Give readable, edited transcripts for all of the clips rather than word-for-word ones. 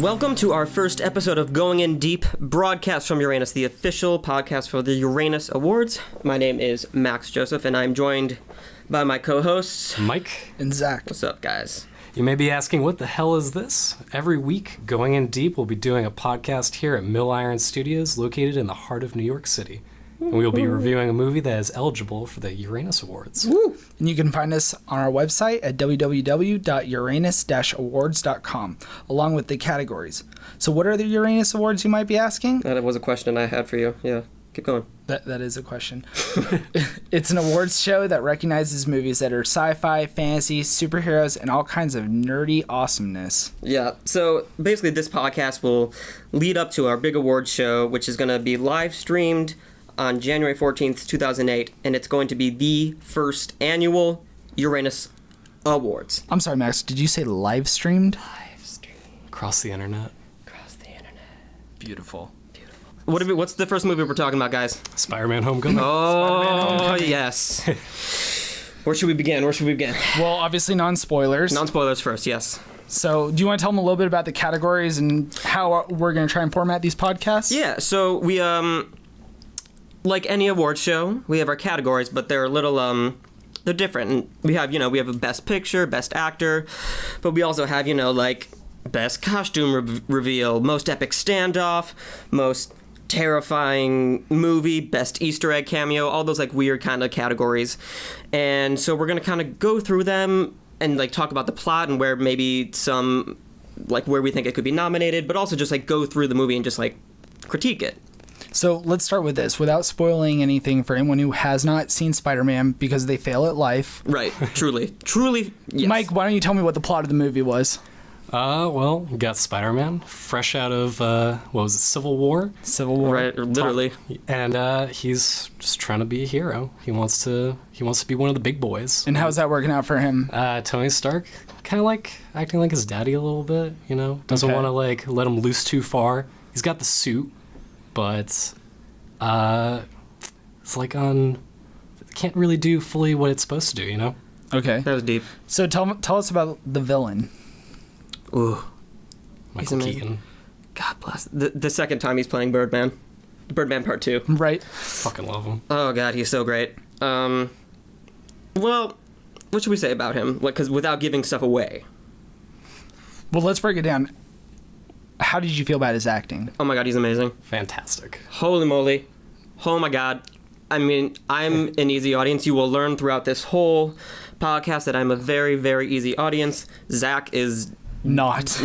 Welcome to our first episode of Going In Deep, broadcast from Uranus, the official podcast for the Uranus Awards. My name is Max Joseph, and I'm joined by my co-hosts, Mike and Zakk. What's up, guys? You may be asking, what the hell is this? Every week, Going In Deep will be doing a podcast here at Mill Iron Studios, located in the heart of New York City. And we will be reviewing a movie that is eligible for the Uranus Awards. Woo. And you can find us on our website at www.uranus-awards.com, along with the categories. So what are the Uranus Awards, you might be asking? That was a question I had for you. Yeah, keep going. That is a question. It's an awards show that recognizes movies that are sci-fi, fantasy, superheroes, and all kinds of nerdy awesomeness. Yeah, so basically this podcast will lead up to our big awards show, which is going to be live streamed on January 14th, 2008, and it's going to be the first annual Uranus Awards. I'm sorry, Max, did you say live streamed? Live stream. Across the internet. Across the internet. Beautiful. What's the first movie we're talking about, guys? Spider-Man Homecoming. Oh, yes. Where should we begin? Well, obviously non-spoilers. Non-spoilers first, yes. So do you want to tell them a little bit about the categories and how we're going to try and format these podcasts? Yeah, so we, like any award show, we have our categories, but they're a little, they're different. And we have a best picture, best actor, but we also have, like best costume reveal, most epic standoff, most terrifying movie, best Easter egg cameo, all those like weird kind of categories. And so we're going to kind of go through them and like talk about the plot and where maybe some, like where we think it could be nominated, but also just like go through the movie and just like critique it. So let's start with this, without spoiling anything for anyone who has not seen Spider-Man because they fail at life. Right, truly, yes. Mike, why don't you tell me what the plot of the movie was? Well, we got Spider-Man, fresh out of, what was it, Civil War? Civil War. Right, literally. And he's just trying to be a hero. He wants to be one of the big boys. And how's that working out for him? Tony Stark, kind of like acting like his daddy a little bit, Doesn't want to like let him loose too far. He's got the suit, but it's like can't really do fully what it's supposed to do, Okay. That was deep. So tell us about the villain. Ooh. Michael Keaton. God bless. The second time he's playing Birdman. Birdman Part 2. Right. Fucking love him. Oh, God, he's so great. Well, what should we say about him? Because without giving stuff away. Well, let's break it down. How did you feel about his acting? Oh, my God, he's amazing. Fantastic. Holy moly. Oh, my God. I mean, I'm an easy audience. You will learn throughout this whole podcast that I'm a very, very easy audience. Zakk is... Not.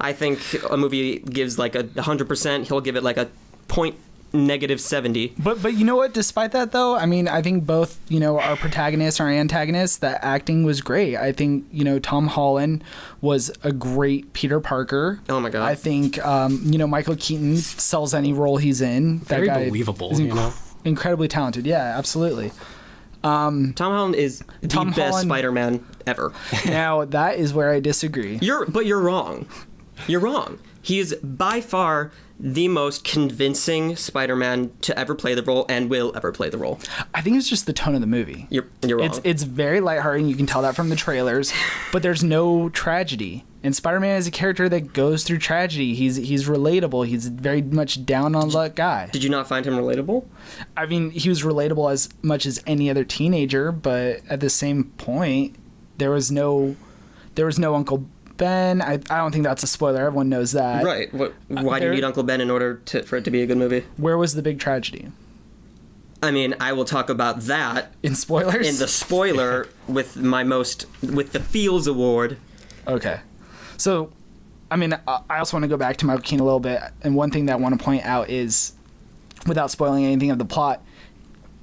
I think a movie gives like 100%. He'll give it like a -70. But you know what? Despite that, though, I mean, I think both, our protagonist, our antagonist, the acting was great. I think, Tom Holland was a great Peter Parker. Oh, my God. I think, Michael Keaton sells any role he's in. Very believable, Incredibly talented. Yeah, absolutely. Tom Holland is the best Spider-Man ever. Now, that is where I disagree. But you're wrong. You're wrong. He is by far the most convincing Spider-Man to ever play the role and will ever play the role. I think it's just the tone of the movie. You're wrong. It's very lighthearted, and you can tell that from the trailers, but there's no tragedy. And Spider-Man is a character that goes through tragedy. He's relatable. He's very much down on luck guy. Did you not find him relatable? I mean, he was relatable as much as any other teenager, but at the same point, there was no Uncle Ben. I don't think that's a spoiler. Everyone knows that. Right. Why do you need Uncle Ben in order for it to be a good movie? Where was the big tragedy? I mean, I will talk about that in spoilers. In the spoiler with the Feels Award. Okay. So, I mean, I also want to go back to Michael Keaton a little bit, and one thing that I want to point out is, without spoiling anything of the plot,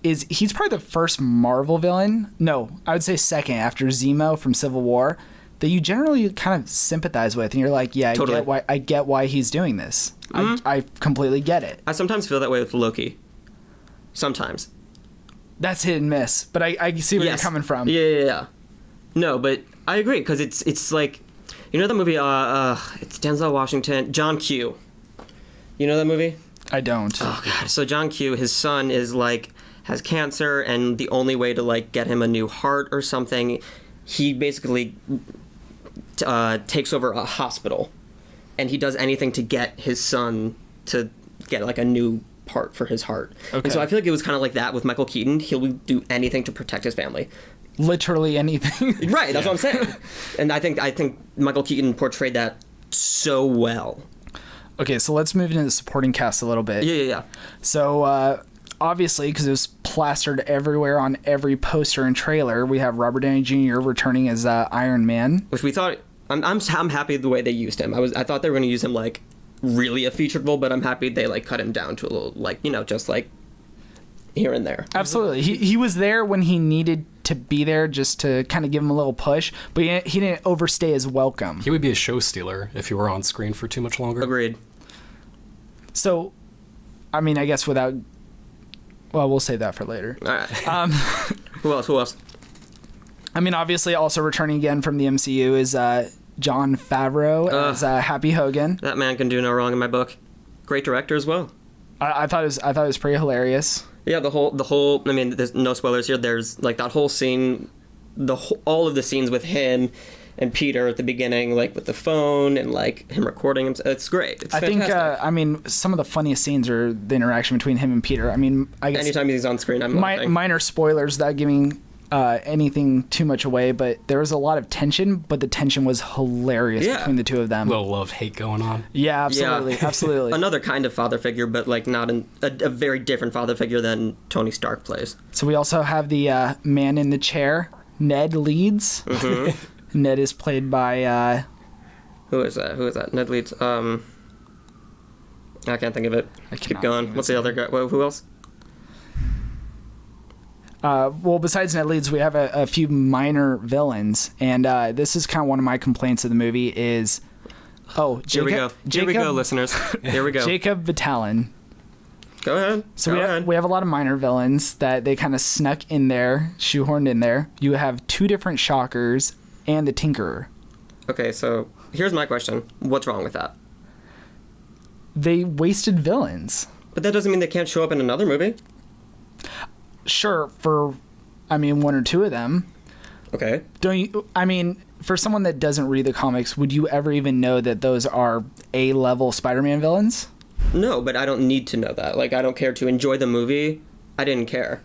is he's probably the first Marvel villain. No, I would say second after Zemo from Civil War, that you generally kind of sympathize with, and you're like, yeah, totally. I get why he's doing this. Mm-hmm. I completely get it. I sometimes feel that way with Loki. Sometimes. That's hit and miss, but I see where you're coming from. Yeah. No, but I agree, because it's like, the movie, it's Denzel Washington, John Q. You know that movie? I don't. Oh, God. So John Q, his son is like, has cancer, and the only way to like get him a new heart or something, he basically takes over a hospital and he does anything to get his son to get like a new part for his heart. Okay. And so I feel like it was kind of like that with Michael Keaton. He'll do anything to protect his family. Literally anything. Right, that's what I'm saying. And I think Michael Keaton portrayed that so well. Okay, so let's move into the supporting cast a little bit. Yeah. So, obviously, because it was plastered everywhere on every poster and trailer, we have Robert Downey Jr. returning as Iron Man. Which we thought, I'm happy the way they used him. I thought they were going to use him like really a featured role, but I'm happy they like cut him down to a little like, you know, just like here and there. Absolutely. He was there when he needed to be there, just to kind of give him a little push, but he didn't overstay his welcome. He would be a show stealer if he were on screen for too much longer. Agreed. So, I mean, I guess without... Well, we'll save that for later. All right. Who else? I mean, obviously, also returning again from the MCU is Jon Favreau as Happy Hogan. That man can do no wrong in my book. Great director as well. I thought it was pretty hilarious. Yeah, the whole. I mean, there's no spoilers here. There's like that whole scene, all of the scenes with him and Peter at the beginning, like with the phone and like him recording him. It's great. It's fantastic. I mean, some of the funniest scenes are the interaction between him and Peter. I mean, I guess anytime he's on screen, I'm laughing. Minor spoilers without giving anything too much away, but there was a lot of tension, but the tension was hilarious between the two of them. A little love-hate going on. Yeah, absolutely. Yeah. Absolutely. Another kind of father figure, but like not a very different father figure than Tony Stark plays. So we also have the man in the chair, Ned Leeds. Mm-hmm. Ned is played by... Who is that? Ned Leeds. I can't think of it. Keep going. What's the other guy? Who else? Well, besides Ned Leeds, we have a few minor villains, and this is kind of one of my complaints of the movie is... Oh, Jacob, Here we go, listeners. Here we go. Jacob Batalon. Go ahead. So we have a lot of minor villains that they kind of snuck in there, shoehorned in there. You have two different Shockers and the Tinkerer. Okay, so here's my question. What's wrong with that? They wasted villains. But that doesn't mean they can't show up in another movie. Sure, for, I mean, one or two of them. Okay. For someone that doesn't read the comics, would you ever even know that those are A-level Spider-Man villains? No, but I don't need to know that. Like, I don't care to enjoy the movie. I didn't care.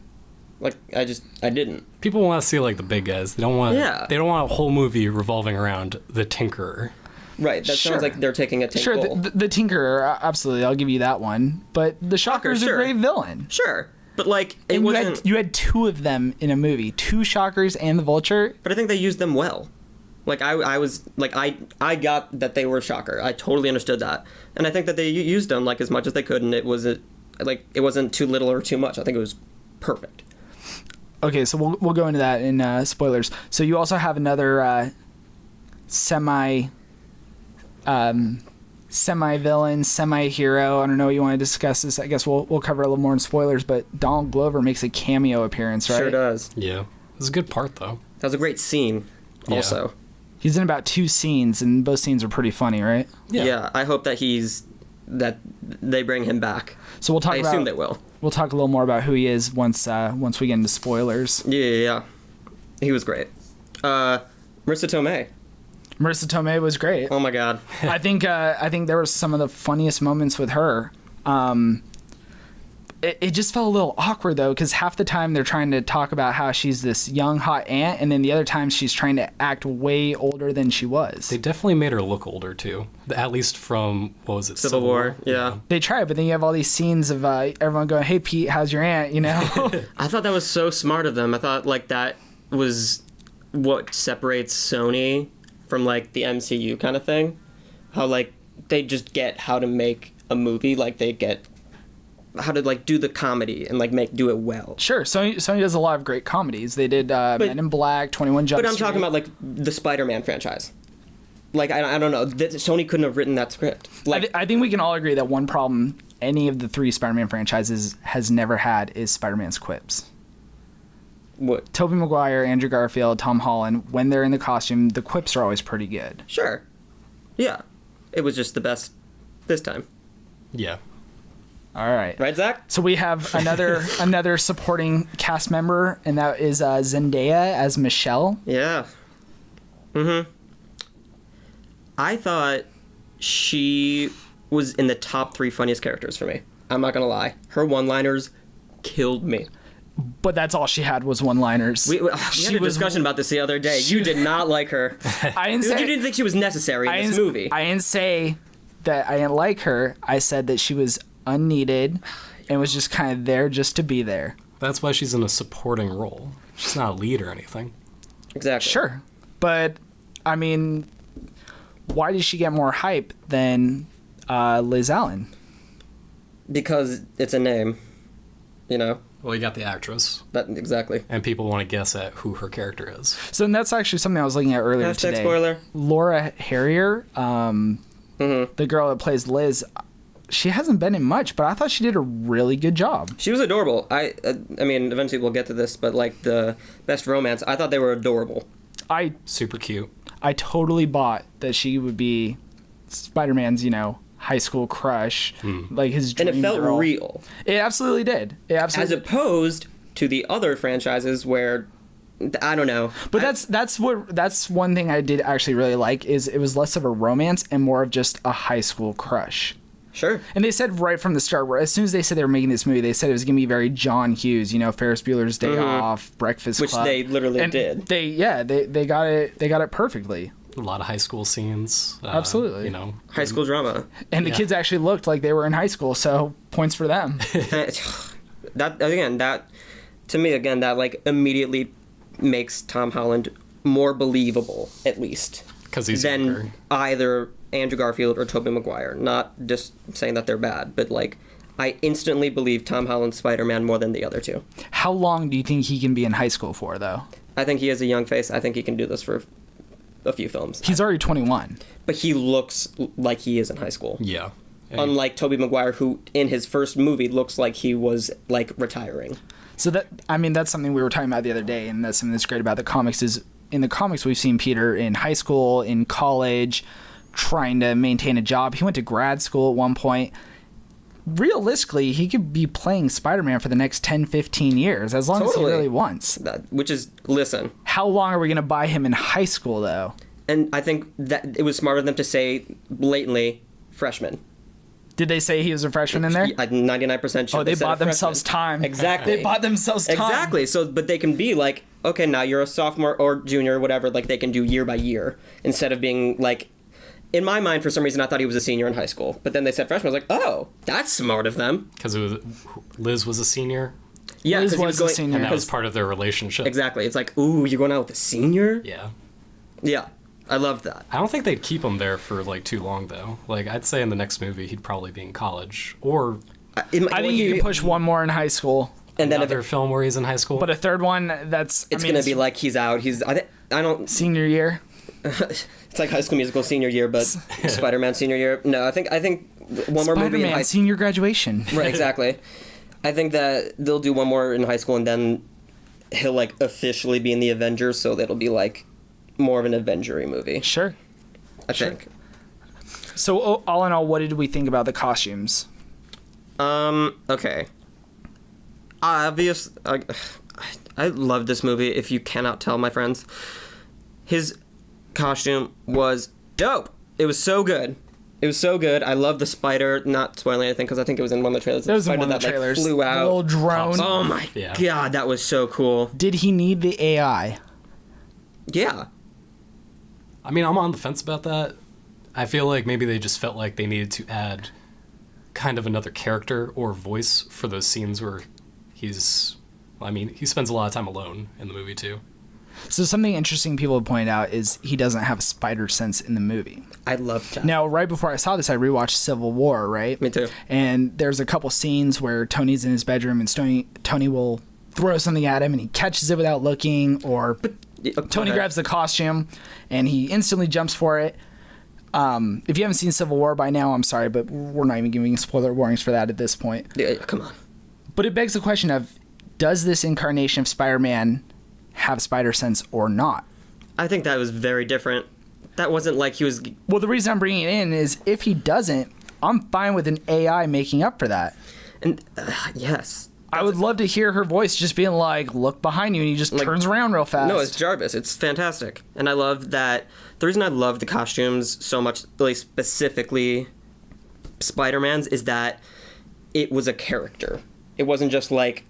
Like, I didn't. People want to see like the big guys. They don't want. Yeah. They don't want a whole movie revolving around the Tinkerer. Right. That sounds like they're taking a Sure, role. the Tinkerer, absolutely, I'll give you that one. But the Shocker's sure. a great villain. Sure, but like it And wasn't. you had two of them in a movie, two Shockers and the Vulture. But I think they used them well. Like I was like I got that they were Shocker. I totally understood that, and I think that they used them like as much as they could, and it wasn't too little or too much. I think it was perfect. Okay, so we'll go into that in spoilers. So you also have another semi-villain, semi-hero. I don't know what you want to discuss this. I guess we'll cover a little more in spoilers, but Donald Glover makes a cameo appearance, right? Sure does. Yeah. It's a good part, though. That was a great scene, also. He's in about 2 scenes, and both scenes are pretty funny, right? Yeah. I hope that they bring him back. So I assume they will. We'll talk a little more about who he is once we get into spoilers. Yeah. He was great. Marissa Tomei. Marissa Tomei was great. Oh my god. I think there was some of the funniest moments with her. It just felt a little awkward though, because half the time they're trying to talk about how she's this young hot aunt, and then the other time she's trying to act way older than she was. They definitely made her look older too. At least from what was it? Civil War. Yeah. They try, but then you have all these scenes of everyone going, "Hey Pete, how's your aunt?" You know. I thought that was so smart of them. I thought like that was what separates Sony from like the MCU kind of thing. How like they just get how to make a movie, like they get how to like do the comedy and like do it well. Sure, Sony does a lot of great comedies. They did Men in Black, 21 Jump Street. But I'm talking about like the Spider-Man franchise. Like I don't know, Sony couldn't have written that script. Like I think we can all agree that one problem any of the 3 Spider-Man franchises has never had is Spider-Man's quips. what? Tobey Maguire, Andrew Garfield, Tom Holland, when they're in the costume, the quips are always pretty good. Sure. Yeah. It was just the best this time. Yeah. All right. Right, Zakk? So we have another supporting cast member, and that is Zendaya as Michelle. Yeah. Mm-hmm. I thought she was in the top 3 funniest characters for me. I'm not gonna lie. Her one-liners killed me. But that's all she had was one-liners. We had a discussion about this the other day. You did not like her. I didn't say, You didn't think she was necessary in this movie. I didn't say that I didn't like her. I said that she was unneeded and was just kind of there just to be there. That's why she's in a supporting role. She's not a lead or anything. Exactly. Sure. But, I mean, why did she get more hype than Liz Allen? Because it's a name, you know? Well, you got the actress. Exactly. And people want to guess at who her character is. So that's actually something I was looking at earlier Hashtag today. spoiler. Laura Harrier, the girl that plays Liz, she hasn't been in much, but I thought she did a really good job. She was adorable. I mean, eventually we'll get to this, but like the best romance, I thought they were adorable. Super cute. I totally bought that she would be Spider-Man's, high school crush, like his dream And it felt girl. real. It absolutely did. As opposed to the other franchises where, I don't know. But that's one thing I did actually really like is it was less of a romance and more of just a high school crush. Sure. And they said right from the start, as soon as they said they were making this movie, they said it was going to be very John Hughes, Ferris Bueller's Day Off, Breakfast Which Club. they literally and did. They got it perfectly. A lot of high school scenes. Absolutely. High school drama. And the kids actually looked like they were in high school, so points for them. that to me again, that like immediately makes Tom Holland more believable, at least. Because he's than younger. either Andrew Garfield or Tobey Maguire. Not just saying that they're bad, but like I instantly believe Tom Holland's Spider-Man more than the other two. How long do you think he can be in high school for, though? I think he has a young face. I think he can do this for a few films. He's already 21. But he looks like he is in high school. Yeah. Unlike Tobey Maguire, who in his first movie looks like he was like retiring. So that's something we were talking about the other day, and that's something that's great about the comics is in the comics we've seen Peter in high school, in college, trying to maintain a job. He went to grad school at one point. Realistically, he could be playing Spider-Man for the next 10, 15 years, as long as he really wants. Listen. How long are we going to buy him in high school, though? And I think that it was smart of them to say blatantly freshman. Did they say he was a freshman in there? 99% sure. Oh, they bought themselves time. Exactly. They bought themselves time. Exactly. So, but they can be like, okay, now you're a sophomore or junior, whatever. Like they can do year by year instead of being like. In my mind, for some reason, I thought he was a senior in high school. But then they said freshman. I was like, oh, that's smart of them. Because Liz was a senior. Yeah, Liz was a senior. And that was part of their relationship. Exactly. It's like, ooh, you're going out with a senior? Yeah. Yeah. I love that. I don't think they'd keep him there for like too long though. Like I'd say in the next movie he'd probably be in college or I think you can push one more in high school. And then another film where he's in high school. But a third one, it's going to be like he's out. I don't. Senior year. It's like High School Musical senior year, but Spider-Man senior year. No, I think one more movie in high school. Senior graduation. Right, exactly. I think that they'll do one more in high school, and then he'll like officially be in the Avengers, so that'll be like more of an Avenger-y movie. Sure. I think. So all in all, what did we think about the costumes? Okay. Obvious. I love this movie. If you cannot tell, my friends, his costume was dope. It was so good. It was so good. I love the spider. Not spoiling anything because I think it was in one of the trailers. It was in spider one of the trailers. Like, flew out. The little drone. Oh my god, that was so cool. Did he need the AI? Yeah. I mean, I'm on the fence about that. I feel like maybe they just felt like they needed to add kind of another character or voice for those scenes where he spends a lot of time alone in the movie too. So something interesting people have pointed out is he doesn't have spider sense in the movie. I love that. Now, right before I saw this, I rewatched Civil War, right? Me too. And there's a couple scenes where Tony's in his bedroom and Tony will throw something at him and he catches it without looking, or Tony grabs the costume and he instantly jumps for it. If you haven't seen Civil War by now, I'm sorry, but we're not even giving spoiler warnings for that at this point. Yeah, come on. But it begs the question of, does this incarnation of Spider-Man have spider sense or not? I think that was very different. That wasn't like he was... Well, the reason I'm bringing it in is if he doesn't, I'm fine with an AI making up for that. And yes. I would love to hear her voice just being like, look behind you, and he just turns around real fast. No, it's Jarvis. It's fantastic. And I love that. The reason I love the costumes so much, really specifically Spider-Man's, is that it was a character. It wasn't just like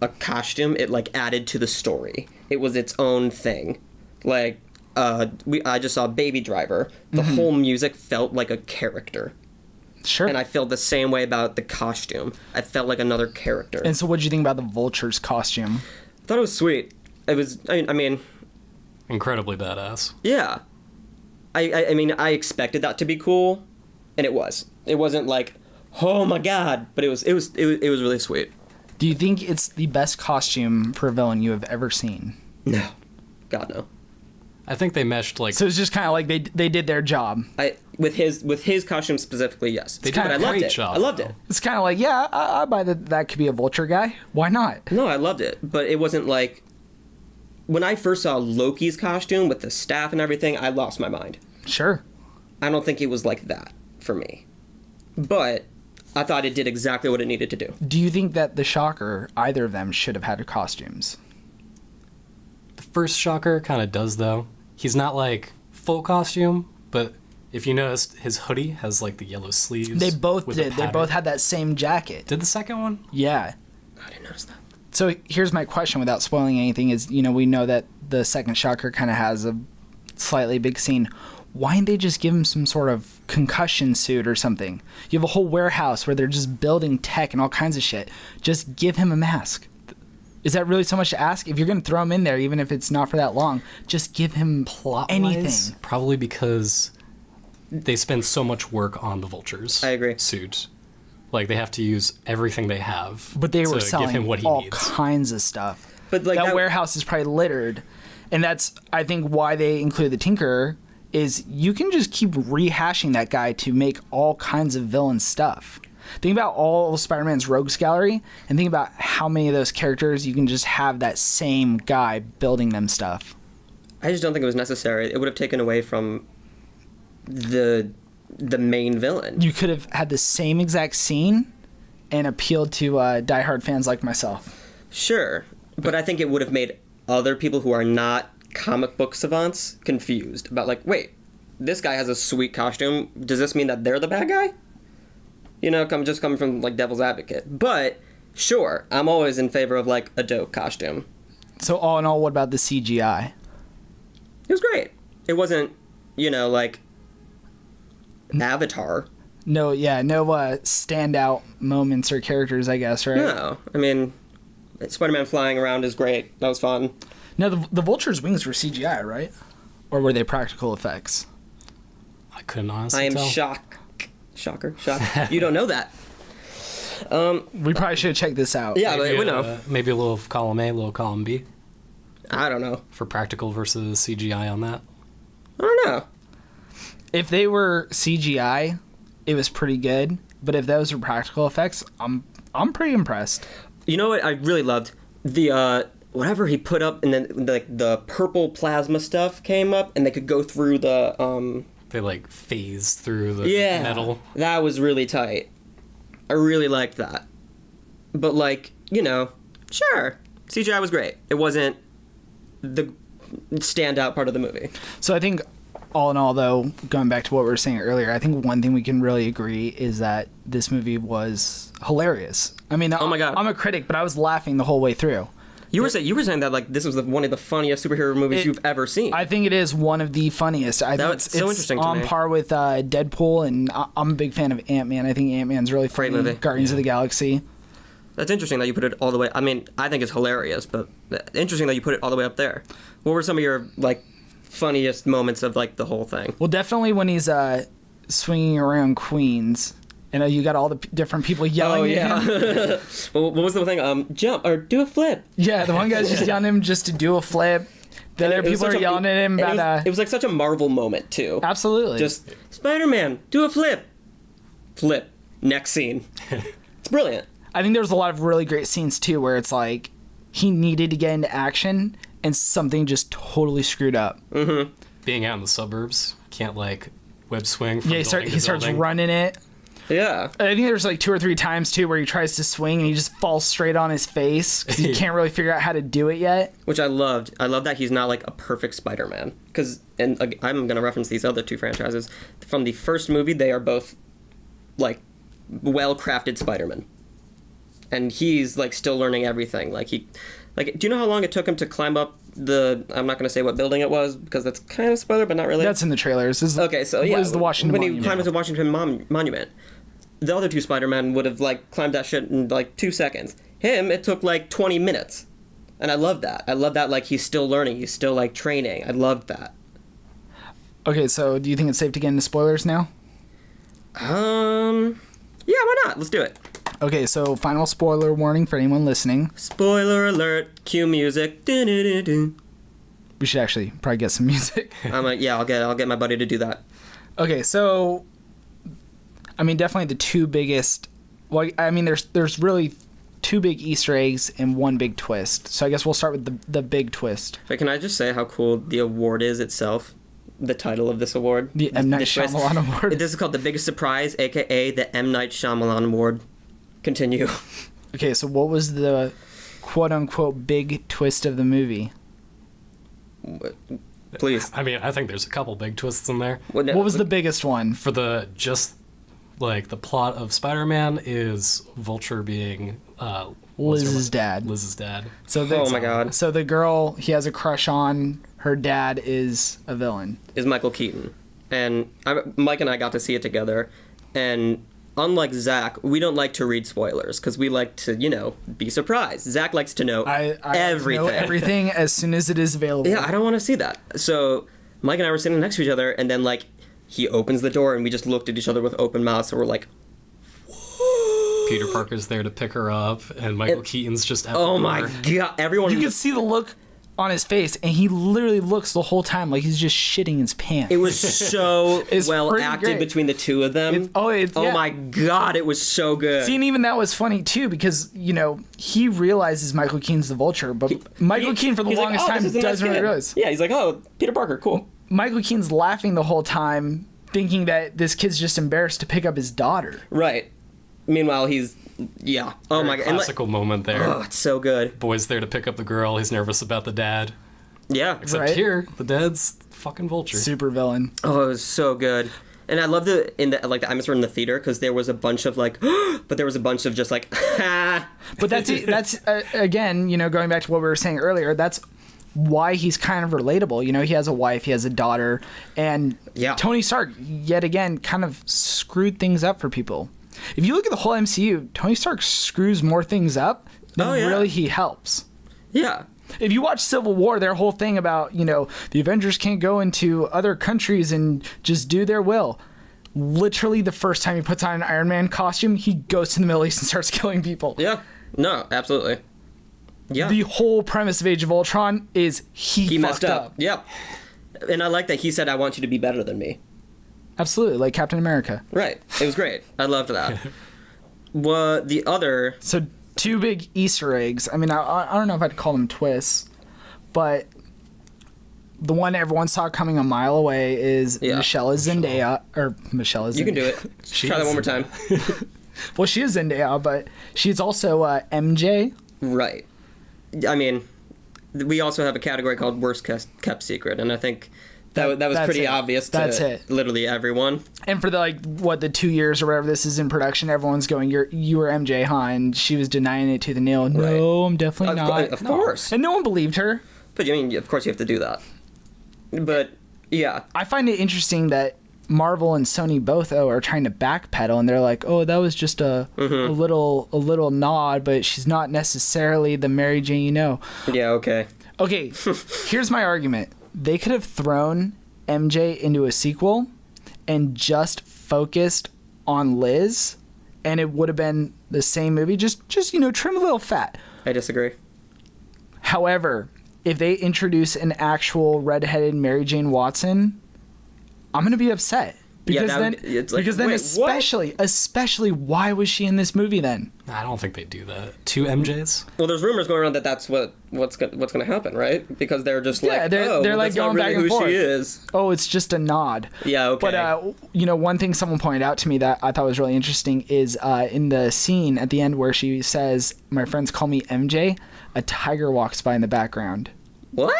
a costume. It like added to the story. It was its own thing. Like, I just saw Baby Driver. The whole music felt like a character. Sure. And I feel the same way about the costume. I felt like another character. And so, what did you think about the Vulture's costume? I thought it was sweet. It was, I mean... Incredibly badass. Yeah. I mean, I expected that to be cool, and it was. It wasn't like, oh my god, but it was really sweet. Do you think it's the best costume for a villain you have ever seen? No. God, no. I think they meshed like. So it's just kind of like they did their job. With his costume specifically, yes. They did but I a loved great it. job, I loved though. it. It's kind of like, yeah, I buy that could be a Vulture guy. Why not? No, I loved it, but it wasn't like when I first saw Loki's costume with the staff and everything, I lost my mind. Sure. I don't think it was like that for me. But I thought it did exactly what it needed to do. Do you think that the Shocker, either of them, should have had costumes? The first Shocker kind of does, though. He's not like full costume, but if you noticed, his hoodie has like the yellow sleeves. They both with the did. They pattern. both had that same jacket. Did the second one? Yeah. I didn't notice that. So here's my question without spoiling anything is, we know that the second Shocker kind of has a slightly big scene. Why didn't they just give him some sort of concussion suit or something? You have a whole warehouse where they're just building tech and all kinds of shit. Just give him a mask. Is that really so much to ask? If you're going to throw him in there, even if it's not for that long, just give him anything. Probably because they spend so much work on the Vulture's I agree. suit. Like, they have to use everything they have But they were to selling give him what he all needs. kinds of stuff. But like that warehouse is probably littered. And that's, I think, why they include the Tinkerer, is you can just keep rehashing that guy to make all kinds of villain stuff. Think about all of Spider-Man's rogues gallery, and think about how many of those characters you can just have that same guy building them stuff. I just don't think it was necessary. It would have taken away from the main villain. You could have had the same exact scene and appealed to diehard fans like myself. Sure, but I think it would have made other people who are not comic book savants confused about like, wait, this guy has a sweet costume. Does this mean that they're the bad guy? Just coming from like devil's advocate. But sure, I'm always in favor of like a dope costume. So all in all, what about the CGI? It was great. It wasn't, like Avatar. No standout moments or characters, I guess, right? No, I mean, Spider-Man flying around is great. That was fun. No, the Vulture's wings were CGI, right? Or were they practical effects? I couldn't honestly I am tell. shocked. You don't know that. We probably should have checked this out. Yeah, Maybe, but we know. Maybe a little column A, a little column B I don't know. for practical versus CGI on that. I don't know. If they were CGI, it was pretty good. But if those were practical effects, I'm pretty impressed. You know what I really loved? The whatever he put up, and then the purple plasma stuff came up, and they could go through the They like phase through the yeah, metal. That was really tight. I really liked that. But sure, CGI was great. It wasn't the standout part of the movie. So I think, all in all, though, going back to what we were saying earlier, I think one thing we can really agree is that this movie was hilarious. I mean, oh my God. I'm a critic, but I was laughing the whole way through. You were saying that like this was one of the funniest superhero movies you've ever seen. I think it is one of the funniest. I think That's so interesting to on me. par with Deadpool, and I'm a big fan of Ant-Man. I think Ant-Man's really funny. Great movie. Guardians of the Galaxy. That's interesting that you put it all the way. I mean, I think it's hilarious, but interesting that you put it all the way up there. What were some of your like funniest moments of like the whole thing? Well, definitely when he's swinging around Queens. And you got all the different people yelling at him. Well, what was the thing? Jump or do a flip. Yeah, the one guy's just yelling at him just to do a flip. The other people are yelling at him about it was like such a Marvel moment too. Absolutely. Just Spider-Man, do a flip. Flip. Next scene. It's brilliant. I think there's a lot of really great scenes too where it's like he needed to get into action and something just totally screwed up. Being out in the suburbs, can't like web swing from Yeah, building he to starts building. running it. Yeah. I think there's like 2 or 3 times too where he tries to swing and he just falls straight on his face because he can't really figure out how to do it yet. Which I loved. I love that he's not like a perfect Spider-Man. Because, and I'm going to reference these other 2 franchises. From the first movie, they are both like well-crafted Spider-Man. And he's like still learning everything. Do you know how long it took him to climb up I'm not going to say what building it was because that's kind of spoiler, but not really. That's in the trailers. Okay, so yeah. It was the Washington When Monument. he climbed up the Washington Monument, the other 2 Spider-Men would have like climbed that shit in like 2 seconds. Him, it took like 20 minutes. And I love that. I love that like he's still learning. He's still like training. I loved that. Okay, so do you think it's safe to get into spoilers now? Yeah, why not? Let's do it. Okay, so final spoiler warning for anyone listening. Spoiler alert. Cue music. Do-do-do-do. We should actually probably get some music. I'm like, yeah, I'll get my buddy to do that. Okay, so I mean, definitely the 2 biggest. Well, I mean, there's really 2 big Easter eggs and 1 big twist. So I guess we'll start with the big twist. But can I just say how cool the award is itself? The title of this award. The M. Night Shyamalan Award. This is called the Biggest Surprise, aka the M. Night Shyamalan Award. Continue. Okay, so what was the quote-unquote big twist of the movie? Please. I mean, I think there's a couple big twists in there. What What was the biggest one? For the plot of Spider-Man is Vulture being Liz's dad. Liz's dad. So Oh my god. So the girl he has a crush on, her dad is a villain. Is Michael Keaton. And Mike and I got to see it together. And unlike Zakk, we don't like to read spoilers because we like to, be surprised. Zakk likes to know I everything. know everything as soon as it is available. Yeah, I don't want to see that. So Mike and I were sitting next to each other, and then like he opens the door, and we just looked at each other with open mouths. So we're like, Peter Parker's there to pick her up, and Michael Keaton's just out "Oh the my door. god!" Everyone. You can see the look on his face, and he literally looks the whole time like he's just shitting his pants. It was so It's well pretty acted great. between the 2 of them. Oh yeah. my god, it was so good. See, and even that was funny too because he realizes Michael Keaton's the Vulture, but Michael Keaton for the he's like, longest "Oh, time this is a nice doesn't really kid." realize. Yeah, he's like, "Oh, Peter Parker, cool." Michael Keaton's laughing the whole time, thinking that this kid's just embarrassed to pick up his daughter. Right. Meanwhile, he's Oh my god. And, Classical moment there. oh, it's so good. Boy's there to pick up the girl. He's nervous about the dad. Yeah. Except Right. here, the dad's fucking Vulture. Super villain. Oh, it was so good. And I loved it in the atmosphere in the theater because there was a bunch of like, but there was a bunch of just like, ha. But that's again, going back to what we were saying earlier. That's why he's kind of relatable. He has a wife, he has a daughter, and Yeah. Tony Stark yet again kind of screwed things up for people. If you look at the whole MCU, Tony Stark screws more things up than Oh, yeah. really he helps. Yeah. If you watch Civil War, their whole thing about, the Avengers can't go into other countries and just do their will. Literally the first time he puts on an Iron Man costume, he goes to the Middle East and starts killing people. Yeah. No, absolutely. Yeah. The whole premise of Age of Ultron is he messed fucked up. Yep. And I like that he said, "I want you to be better than me." Absolutely, like Captain America. Right. It was great. I loved that. What the other? So 2 big Easter eggs. I mean, I don't know if I'd call them twists, but the one everyone saw coming a mile away is Michelle is Zendaya, or Michelle is. You can do it. Try that one more time. Well, she is Zendaya, but she's also MJ. Right. I mean, we also have a category called Worst Kept Secret, and I think that was That's pretty it. obvious to That's it. literally everyone. And for the 2 years or whatever this is in production, everyone's going, you were MJ, huh? And she was denying it to the nail. No, Right. I'm definitely not. Of course. And no one believed her. But I mean, of course you have to do that. But yeah, I find it interesting that Marvel and Sony both are trying to backpedal, and they're like, "Oh, that was just a little nod, but she's not necessarily the Mary Jane you know." yeah, okay. Okay, here's my argument: they could have thrown MJ into a sequel and just focused on Liz, and it would have been the same movie. Just trim a little fat. I disagree. However, if they introduce an actual redheaded Mary Jane Watson, I'm gonna be upset. Because that then, would- it's like, because then, wait, what? especially, why was she in this movie then? I don't think they do that. 2 MJs? Well, there's rumors going around that that's what's gonna happen, right? Because they're just Yeah, like, they're well, like that's not going really back and who forth. she is. Oh, it's just a nod. Yeah, okay. But one thing someone pointed out to me that I thought was really interesting is in the scene at the end where she says, "My friends call me MJ," a tiger walks by in the background. What?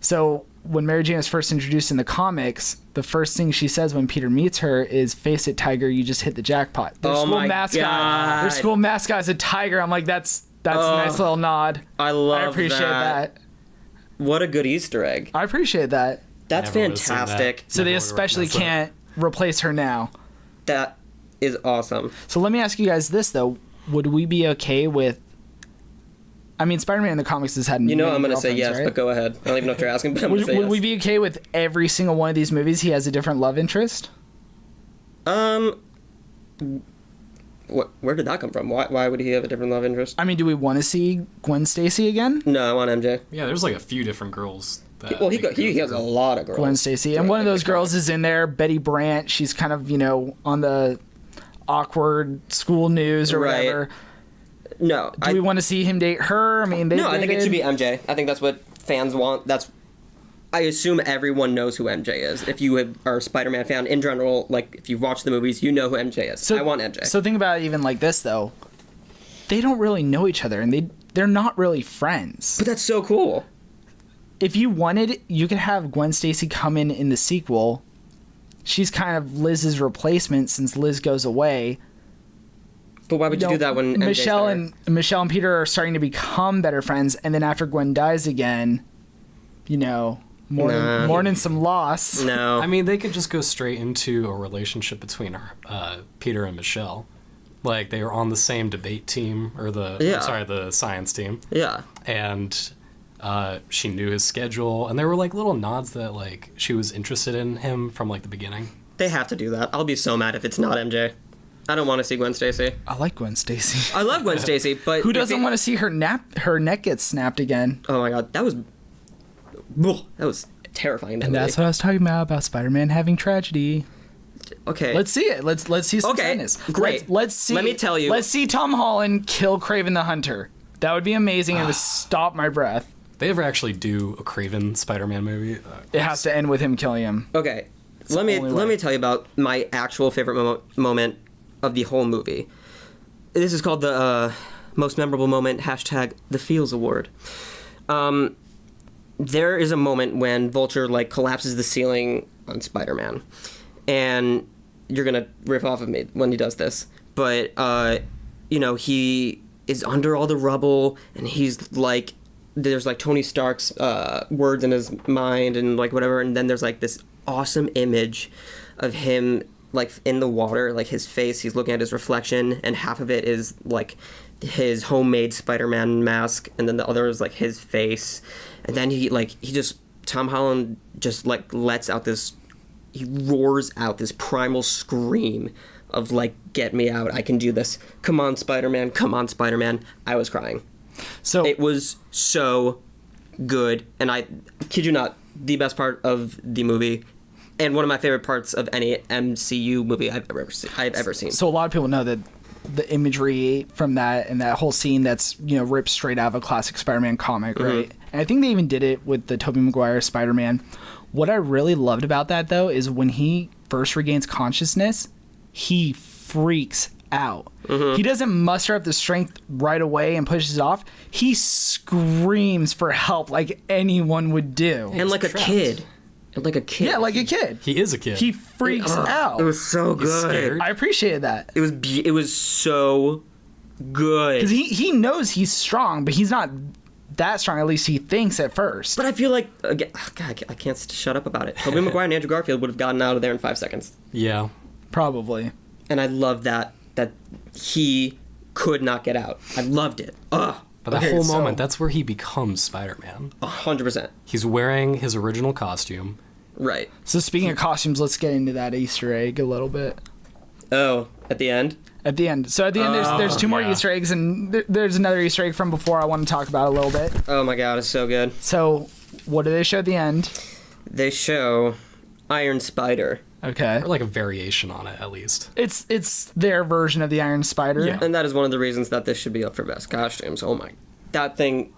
So when Mary Jane is first introduced in the comics, the first thing she says when Peter meets her is, "Face it, Tiger, you just hit the jackpot." Their Oh school my mascot. God. Their school mascot is a tiger. I'm like, that's a nice little nod. I love I appreciate that. What a good Easter egg. I appreciate that. That's Never would've seen that. fantastic. So they Never would've especially recognized that. can't replace her now. That is awesome. So let me ask you guys this though: would we be okay with? I mean, Spider-Man in the comics has had. You know many I'm gonna say girlfriends, yes, right? but go ahead. I don't even know if you're asking, but I'm Would, gonna say would yes. we be okay with every single one of these movies? He has a different love interest. Where did that come from? Why would he have a different love interest? I mean, do we want to see Gwen Stacy again? No, I want MJ. Yeah, there's like a few different girls. That Well, they could he go has a through. lot of girls. Gwen Stacy, and one of those girls is in there. Betty Brant. She's kind of on the awkward school news or Right. whatever. No, Do we want to see him date her? I mean, no, I think it should be MJ. I think that's what fans want. I assume everyone knows who MJ is. If you are a Spider-Man fan in general, like if you've watched the movies, you know who MJ is. I want MJ. So think about it even like this though. They don't really know each other, and they're not really friends. But that's so cool. If you wanted, you could have Gwen Stacy come in the sequel. She's kind of Liz's replacement since Liz goes away. But why would you do that when MJ's Michelle there? and Peter are starting to become better friends, and then after Gwen dies again, mourning some loss. No. I mean, they could just go straight into a relationship between Peter and Michelle. Like, they were on the same debate team, or the science team. Yeah. And she knew his schedule, and there were, like, little nods that, like, she was interested in him from, like, the beginning. They have to do that. I'll be so mad if it's not MJ. I don't want to see Gwen Stacy. I like Gwen Stacy. I love Gwen Stacy, but Who doesn't want to see her neck get snapped again? Oh my god, that was terrifying. And that's what I was talking about Spider-Man having tragedy. Okay. Let's see it. Let's see some Okay, sadness. great. Let's see. Let me tell you. Let's see Tom Holland kill Kraven the Hunter. That would be amazing. And it would stop my breath. If they ever actually do a Craven Spider-Man movie, It has to end with him killing him. Okay. Let the only me way. tell you about my actual favorite moment of the whole movie. This is called the most memorable moment #the Feels Award. There is a moment when Vulture like collapses the ceiling on Spider-Man, and you're gonna riff off of me when he does this, but he is under all the rubble, and he's like, there's like Tony Stark's words in his mind and like whatever, and then there's like this awesome image of him like in the water, like his face, he's looking at his reflection, and half of it is like his homemade Spider-Man mask, and then the other is like his face, and then Tom Holland just like he roars out this primal scream of like, get me out, I can do this, come on Spider-Man, come on Spider-Man. I was crying. So It was so good, and I kid you not, the best part of the movie, and one of my favorite parts of any MCU movie I've ever seen. So a lot of people know that the imagery from that and that whole scene that's ripped straight out of a classic Spider-Man comic, right? And I think they even did it with the Tobey Maguire Spider-Man. What I really loved about that though is when he first regains consciousness, he freaks out. He doesn't muster up the strength right away and pushes off. He screams for help like anyone would do. And like a kid. Like a kid. Yeah, like a kid. he is a kid. He freaks out. It was so He's good. scared. I appreciated that. It was so good. Because he knows he's strong, but he's not that strong. At least he thinks at first. But I feel like, again, God, I can't shut up about it. Tobey Maguire and Andrew Garfield would have gotten out of there in 5 seconds. Yeah. Probably. And I love that he could not get out. I loved it. Ugh. But that Okay, whole so- moment, that's where he becomes Spider-Man. 100%. He's wearing his original costume. Right. So speaking of costumes, let's get into that Easter egg a little bit. Oh, at the end? At the end. So at the end, there's two more yeah. Easter eggs, and there's another Easter egg from before I want to talk about a little bit. Oh my god, it's so good. So what do they show at the end? They show Iron Spider Okay. Or like a variation on it, at least. It's their version of the Iron Spider. Yeah. And that is one of the reasons that this should be up for best costumes. Oh my, that thing,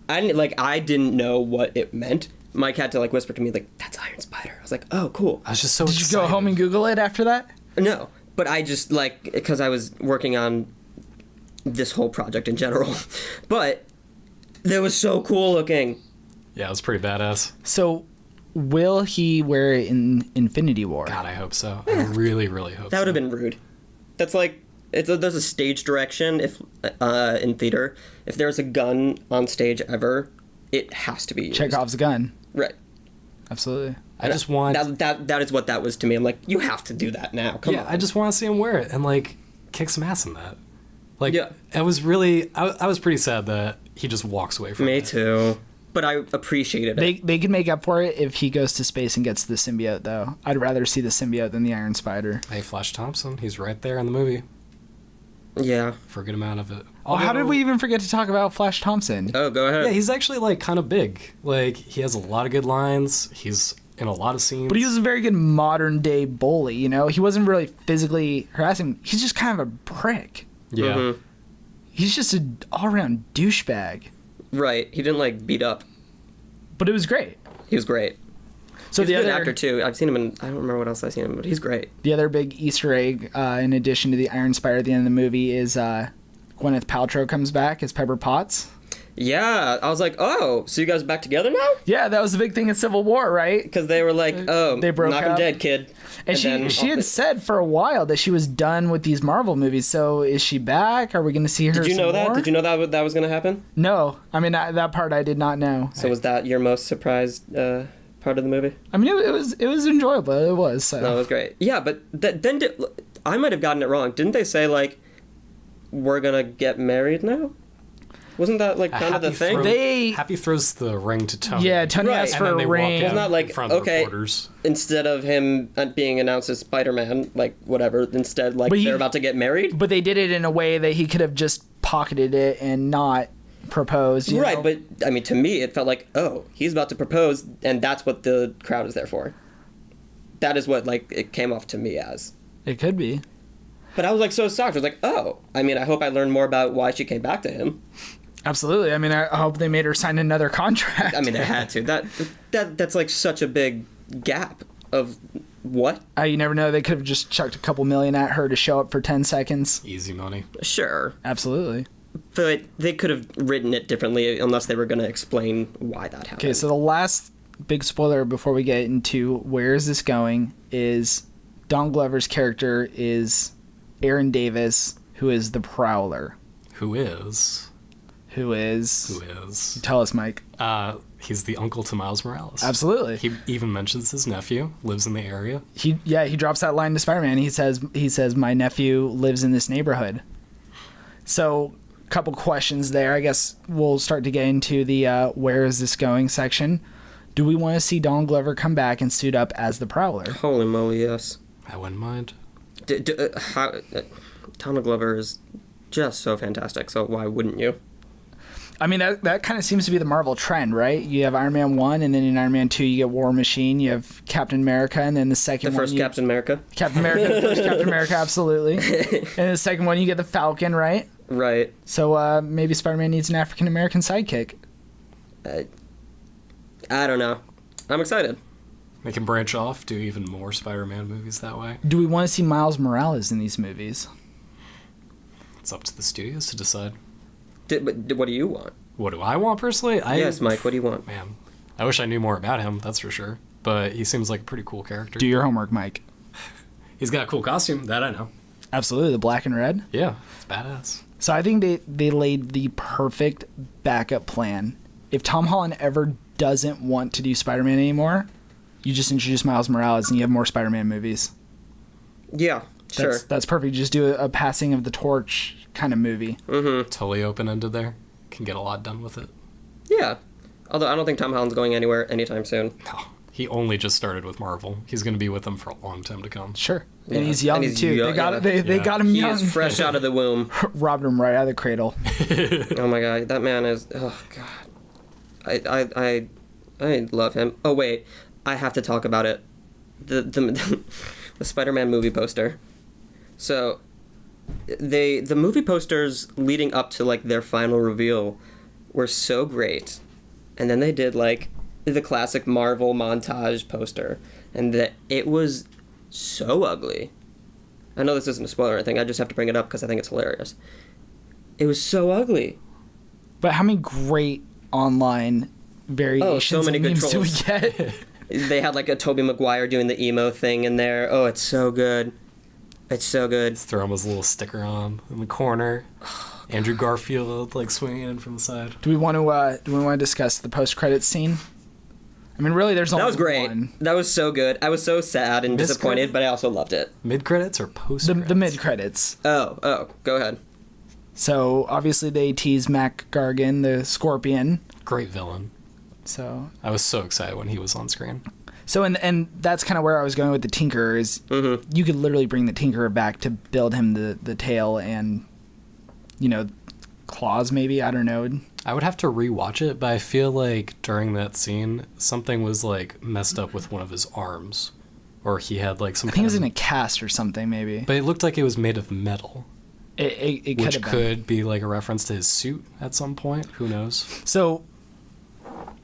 I didn't know what it meant. Mike had to like whisper to me like, "That's Iron Spider." I was like, "Oh, cool." I was just so Did you excited. go home and Google it after that? No, but I just like because I was working on this whole project in general, but that was so cool looking. Yeah, it was pretty badass. So, will he wear it in Infinity War? God, I hope so. I really, really hope so. That would have been rude. That's like there's a stage direction if in theater if there's a gun on stage ever, it has to be used. Chekhov's gun. Right. Absolutely. I just want... that is what that was to me. I'm like, you have to do that now. Come on. I just want to see him wear it and, like, kick some ass in that. Like, Yeah. I was really... I was pretty sad that he just walks away from it. Me too. But I appreciated it. They could make up for it if he goes to space and gets the symbiote, though. I'd rather see the symbiote than the Iron Spider. Hey, Flash Thompson, he's right there in the movie Yeah. for a good amount of it. Oh, how did we even forget to talk about Flash Thompson? Oh, go ahead. Yeah, he's actually, like, kind of big. Like, he has a lot of good lines. He's in a lot of scenes. But he was a very good modern day bully, you know? He wasn't really physically harassing. He's just kind of a prick. Yeah. Mhm. He's just an all around douchebag. Right. He didn't like beat up. But it was great. He was great. So He's the a good other actor too. I've seen him in. I don't remember what else I've seen him, but he's great. the other big Easter egg, in addition to the Iron Spider at the end of the movie, is Gwyneth Paltrow comes back as Pepper Potts. Yeah, I was like, oh, so you guys are back together now? Yeah, that was the big thing in Civil War, right? Because they were like, oh, They broke knock him up. dead, kid. And she had said for a while that she was done with these Marvel movies. So is she back? Are we going to see her? Did you know some that? more? Did you know that was going to happen? No, I mean that part I did not know. So was that your most surprised part of the movie? I mean it was enjoyable. It was. So. No, it was great. Yeah, but I might have gotten it wrong. Didn't they say like, we're gonna get married now? Wasn't that like kind of the thing? Happy throws the ring to Tony. Yeah, Tony Right. asked And for then a they walk ring. out It's not like, in front of the okay, reporters. instead of him being announced as Spider-Man, like whatever, instead like But they're about to get married. But they did it in a way that he could have just pocketed it and not proposed. You Right, know? but I mean, to me, it felt like, oh, he's about to propose, and that's what the crowd is there for. That is what like it came off to me as. It could be. But I was like so shocked. I was like, oh, I mean, I hope I learned more about why she came back to him. Absolutely. I mean, I hope they made her sign another contract. I mean, they had to. That's like such a big gap of what? You never know. They could have just chucked a couple million at her to show up for 10 seconds. Easy money. Sure, Absolutely. but they could have written it differently unless they were going to explain why that happened. Okay, so the last big spoiler before we get into where is this going is Don Glover's character is Aaron Davis, who is the Prowler. Who is? Tell us, Mike. He's the uncle to Miles Morales. Absolutely. He even mentions his nephew lives in the area. He drops that line to Spider-Man. He says my nephew lives in this neighborhood. So, couple questions there. I guess we'll start to get into the where is this going section. Do we want to see Don Glover come back and suit up as the Prowler? Holy moly, yes. I wouldn't mind. Donald Glover is just so fantastic, so why wouldn't you? I mean, that kind of seems to be the Marvel trend, right? You have Iron Man 1, and then in Iron Man 2, you get War Machine, you have Captain America, and then the second The one... first Captain America? Captain America, the first Captain America, absolutely. And the second one, you get the Falcon, right? Right. So maybe Spider-Man needs an African-American sidekick. I don't know. I'm excited. They can branch off, do even more Spider-Man movies that way. Do we want to see Miles Morales in these movies? It's up to the studios to decide. What do you want? What do I want personally? Yes, Mike, what do you want? Man, I wish I knew more about him, that's for sure. But he seems like a pretty cool character. Do your homework, Mike. He's got a cool costume, that I know. Absolutely, the black and red. Yeah, it's badass. So I think they laid the perfect backup plan. If Tom Holland ever doesn't want to do Spider-Man anymore, you just introduce Miles Morales and you have more Spider-Man movies. Yeah, sure. That's perfect. Just do a passing of the torch kind of movie. Mm-hmm. Totally open-ended there. Can get a lot done with it. Yeah. Although I don't think Tom Holland's going anywhere anytime soon. No, he only just started with Marvel. He's going to be with them for a long time to come. Sure. Yeah. And he's young And he's too. young, they got yeah. they Yeah. got him He young. is fresh out of the womb. Robbed him right out of the cradle. Oh my god, that man is. Oh god, I love him. Oh wait, I have to talk about it. the Spider-Man movie poster. So the movie posters leading up to like their final reveal were so great, and then they did like the classic Marvel montage poster, and that it was so ugly. I know this isn't a spoiler or anything. I just have to bring it up because I think it's hilarious. It was so ugly. But how many great online variations so many and good memes do we trolls. get? They had like a Tobey Maguire doing the emo thing in there. Oh, it's so good. It's so good. Just throw him his little sticker on in the corner. Andrew Garfield like swinging in from the side. Do we want to discuss the post-credits scene? I mean, really, there's only That was great. one. That was so good. I was so sad and disappointed, but I also loved it. Mid credits or post The credits? mid-credits. Oh, go ahead. So obviously they tease Mac Gargan, the Scorpion. Great villain. So I was so excited when he was on screen. and that's kind of where I was going with the Tinkerer is you could literally bring the Tinkerer back to build him the tail and, claws maybe, I don't know. I would have to rewatch it, but I feel like during that scene, something was like messed up with one of his arms. Or he had like some I think it was in a cast or something maybe. But it looked like it was made of metal. It could Which have been. could be like a reference to his suit at some point. Who knows? So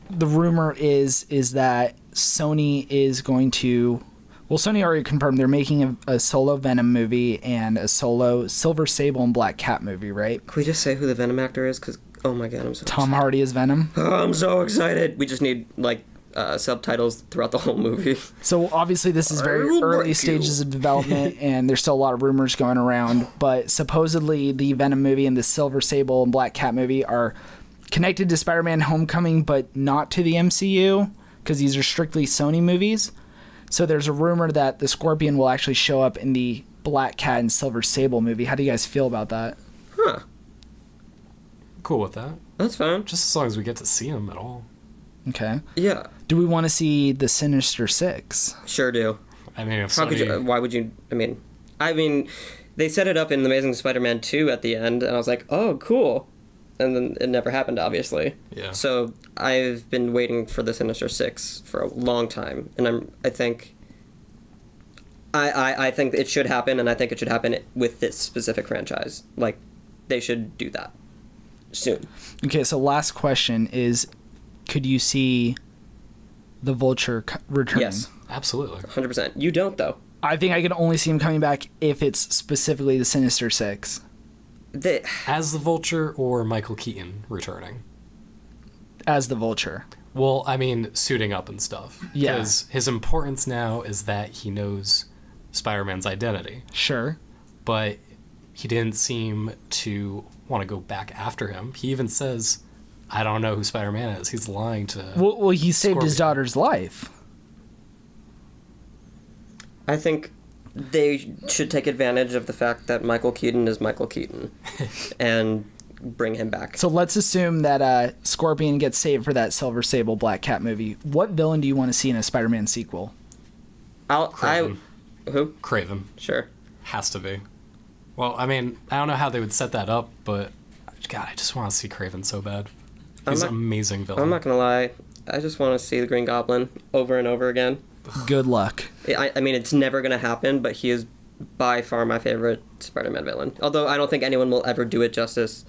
the rumor is that Sony is going to... Well, Sony already confirmed they're making a solo Venom movie and a solo Silver Sable and Black Cat movie, right? Can we just say who the Venom actor is? Because, oh my god, I'm so Tom Hardy is Venom. excited. Oh, I'm so excited. We just need, like, subtitles throughout the whole movie. So obviously this is very will early break stages you. of development and there's still a lot of rumors going around, but supposedly the Venom movie and the Silver Sable and Black Cat movie are connected to Spider-Man Homecoming but not to the MCU because these are strictly Sony movies. So there's a rumor that the Scorpion will actually show up in the Black Cat and Silver Sable movie. How do you guys feel about that? Huh. Cool with that. That's fine. Just as long as we get to see him at all. Okay. Yeah, Do we want to see the Sinister Six? sure do. I mean, if How could you... Sony, Why would you... I mean, they set it up in The Amazing Spider-Man 2 at the end, and I was like, oh, cool. And then it never happened, obviously. Yeah. So I've been waiting for the Sinister Six for a long time, and I think it should happen, and I think it should happen with this specific franchise. Like, they should do that soon. Okay, so last question is, could you see the Vulture returning? Yes, absolutely. 100%. You don't, though. I think I can only see him coming back if it's specifically the Sinister Six. As the Vulture or Michael Keaton returning? As the Vulture. Well, I mean, suiting up and stuff. Yeah. Because his importance now is that he knows Spider-Man's identity. Sure. But he didn't seem to want to go back after him. He even says, I don't know who Spider-Man is. He's lying to... Well, he saved his Scorpion. daughter's life. I think they should take advantage of the fact that Michael Keaton is Michael Keaton and bring him back. So let's assume that Scorpion gets saved for that Silver Sable Black Cat movie. What villain do you want to see in a Spider-Man sequel? Kraven. Who? Kraven. Sure. Has to be. Well, I mean, I don't know how they would set that up, but... God, I just want to see Kraven so bad. He's an amazing villain. I'm not gonna lie. I just want to see the Green Goblin over and over again. Good luck. I mean, it's never gonna happen, but he is by far my favorite Spider-Man villain. Although I don't think anyone will ever do it justice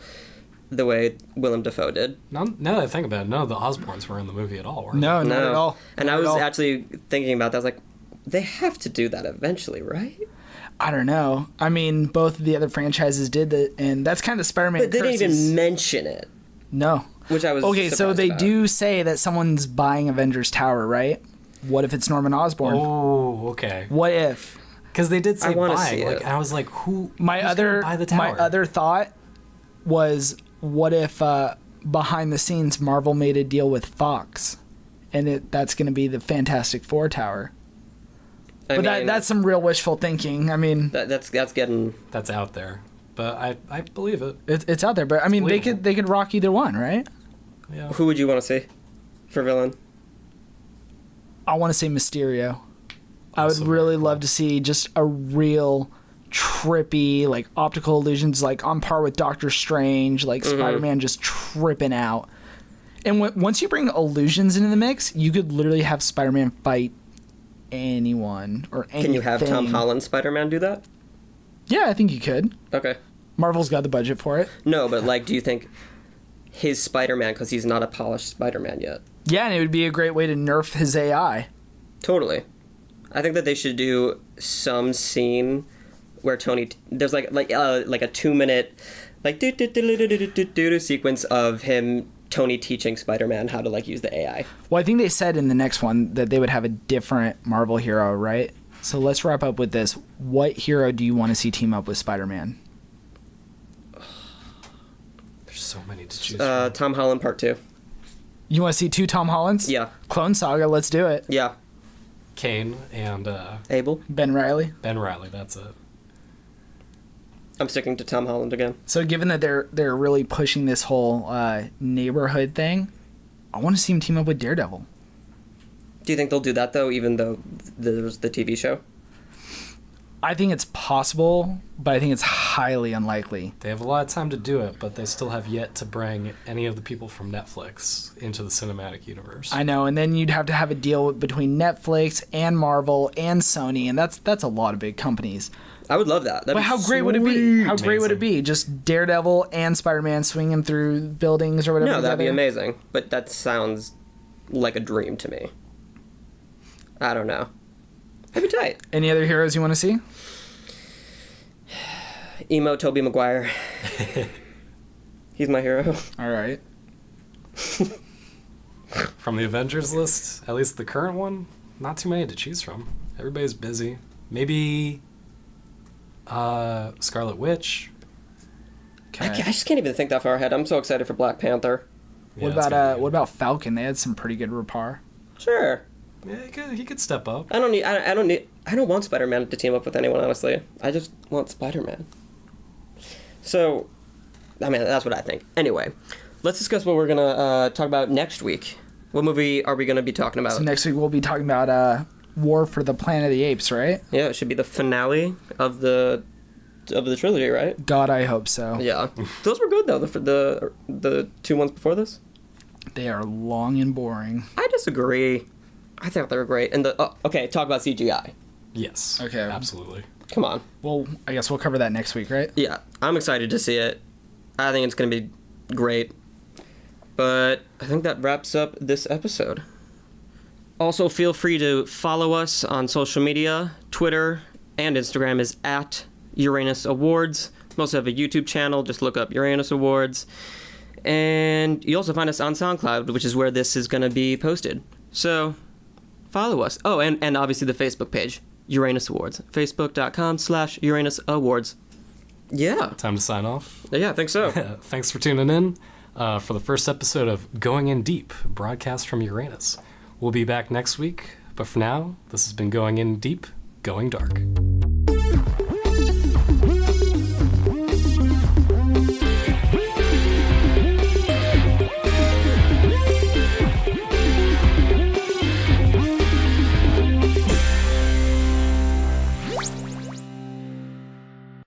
the way Willem Dafoe did. Now that I think about it, none of the Osborns were in the movie at all, were they? No, not at all. And Not I at was all. actually thinking about that. I was like, they have to do that eventually, right? I don't know. I mean, both of the other franchises did that, and that's kind of Spider-Man But they didn't curses. even mention it, No. which I was Okay, so surprised they about. do say that someone's buying Avengers Tower, right? What if it's Norman Osborn? Oh, okay. What if? Because they did say I wanna buying. see Like, it. I was like, who's My gonna buy the tower? other thought was, what if behind the scenes Marvel made a deal with Fox, and that's going to be the Fantastic Four tower? I But mean, that's some real wishful thinking. I mean, that's getting. That's out there. But I believe it. it's out there. But I mean, they Believable. could rock either one, right? Yeah. Who would you want to see for villain? I want to say Mysterio. I would Also really very cool. love to see just a real trippy, like optical illusions, like on par with Doctor Strange, like Spider-Man just tripping out. And once you bring illusions into the mix, you could literally have Spider-Man fight anyone or anything. Can you have Tom Holland Spider-Man do that? Yeah, I think you could. Okay. Marvel's got the budget for it. No, but like, do you think his Spider-Man, because he's not a polished Spider-Man yet? Yeah, and it would be a great way to nerf his AI. Totally. I think that they should do some scene where there's like a 2-minute sequence of him, Tony teaching Spider-Man how to like use the AI. Well, I think they said in the next one that they would have a different Marvel hero, right? So let's wrap up with this. What hero do you want to see team up with Spider-Man? There's so many to choose from. Tom Holland Part 2. You want to see 2 Tom Hollands? Yeah. Clone Saga, let's do it. Yeah. Kane and Abel. Ben Reilly. Ben Reilly, that's it. I'm sticking to Tom Holland again. So given that they're really pushing this whole neighborhood thing, I want to see him team up with Daredevil. Do you think they'll do that though, even though there's the TV show? I think it's possible, but I think it's highly unlikely. They have a lot of time to do it, but they still have yet to bring any of the people from Netflix into the cinematic universe. I know, and then you'd have to have a deal between Netflix and Marvel and Sony, and that's a lot of big companies. I would love that. But how great would it be? How great would it Amazing. be? Just Daredevil and Spider-Man swinging through buildings or whatever. No, that'd be together? amazing. But that sounds like a dream to me. I don't know. That'd be tight. Any other heroes you want to see? Emo Tobey Maguire. He's my hero. All right. From the Avengers list, at least the current one, not too many to choose from. Everybody's busy. Maybe Scarlet Witch. Okay. I just can't even think that far ahead. I'm so excited for Black Panther. What Yeah, it's gonna be what about Falcon? They had some pretty good repair. Sure. good. Yeah, he could step up. I don't want Spider-Man to team up with anyone, honestly. I just want Spider-Man. So, I mean, that's what I think. Anyway, let's discuss what we're gonna talk about next week. What movie are we gonna be talking about? So next week we'll be talking about War for the Planet of the Apes, right? Yeah, it should be the finale of the trilogy, right? God, I hope so. Yeah, those were good though. The 2 ones before this. They are long and boring. I disagree. I think they were great. And okay, talk about CGI. Yes. Okay. Absolutely. Come on. Well, I guess we'll cover that next week, right? Yeah, I'm excited to see it. I think it's gonna be great. But I think that wraps up this episode. Also, feel free to follow us on social media. Twitter and Instagram is at Uranus Awards. We also have a YouTube channel. Just look up Uranus Awards. And you also find us on SoundCloud, which is where this is going to be posted. So, follow us. Oh, and obviously the Facebook page, Uranus Awards. Facebook.com/Uranus Awards. Yeah. Time to sign off. Yeah, I think so. Thanks for tuning in for the first episode of Going In Deep, broadcast from Uranus. We'll be back next week, but for now, this has been Going In Deep, Going Dark.